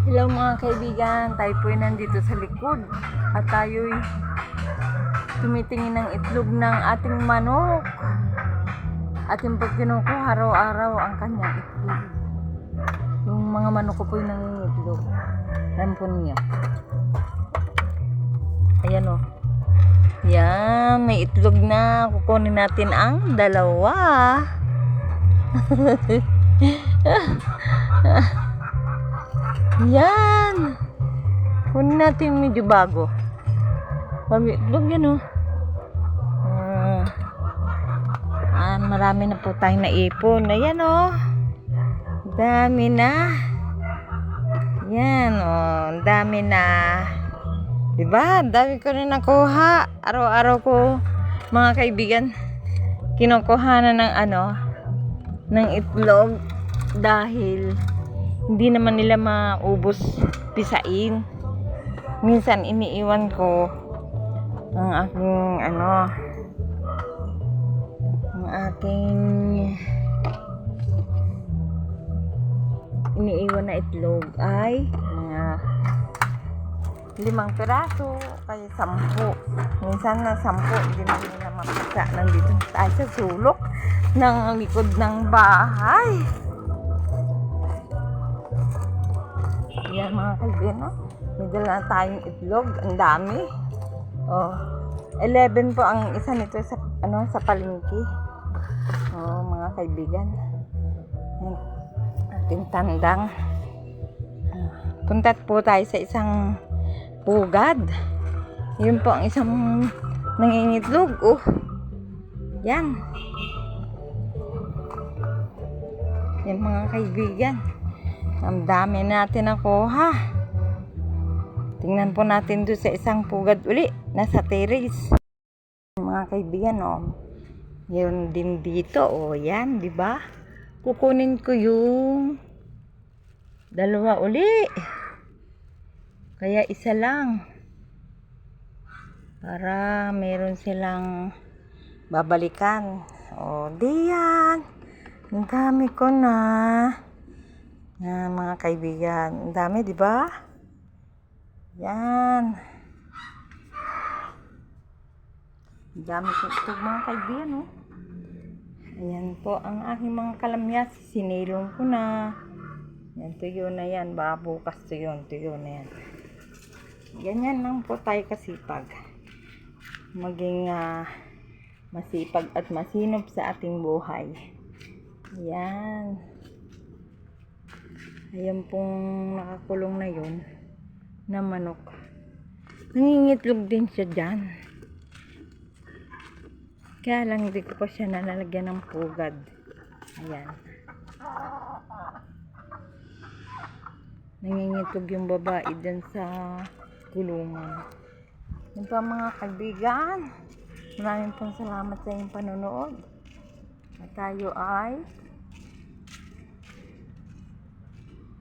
Hello mga kaibigan, tayo po ay nandito sa likod at tayo'y tumitingin ng itlog ng ating manok. Ating pag kinukuha araw-araw ang kanyang itlog. Yung mga manok ko po ay nangingitlog. Alam po niyo. Ayan o. Yan, may itlog na. Kukunin natin ang dalawa. Yan. Kunin natin medyo bago. Bago itlog yan o. Marami na po tayong naipon. Ayan o. Dami na. Yan o. Dami na. Diba? Dami ko rin nakuha. Araw-araw ko, mga kaibigan, kinukuha na ng itlog dahil hindi naman nila maubos pisain. Minsan iniiwan ko ang aking iniiwan na itlog ay mga 5 piraso kaya 10. Minsan na 10 hindi na nila mapisa. Nandito tayo sa sulok ng likod ng bahay. Yan mga kaibigan, no? May dala na tayong itlog. Ang dami. 11 po ang isa nito sa palengke. Mga kaibigan. Yan. Ating tandang. Punta po tayo sa isang pugad. Yun po ang isang nangingitlog. Yan. Yan mga kaibigan. Ang dami natin nakuha. Tingnan po natin doon sa isang pugad uli. Nasa terrace. Mga kaibigan, yun din dito. Yan, di ba? Kukunin ko yung dalawa uli. Kaya isa lang. Para meron silang babalikan. Diyan. Ang dami ko na. Mga kaibigan. Ang dami, di ba? Yan. Ang dami ko ito, mga kaibigan, Ayan po ang aking mga kalamyas. Sinilong ko na. Yan, tuyo na yan. Baka bukas tuyo na yan. Ganyan lang po tayo kasipag. Maging masipag at masinop sa ating buhay. Yan. Ayan pong nakakulong na yun na manok. Nangingitlog din siya dyan. Kaya lang hindi ko pa siya nalalagyan ng pugad. Ayan. Nangingitlog yung babae dyan sa kulungan. Yun pa mga kaibigan. Maraming pong salamat sa inyong panonood. At tayo ay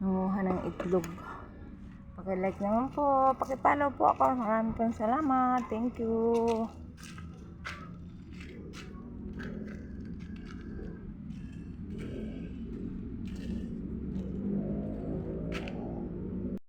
nanguha ng itlog. Paki-like naman po. Paki-follow po ako. Maraming pong salamat. Thank you.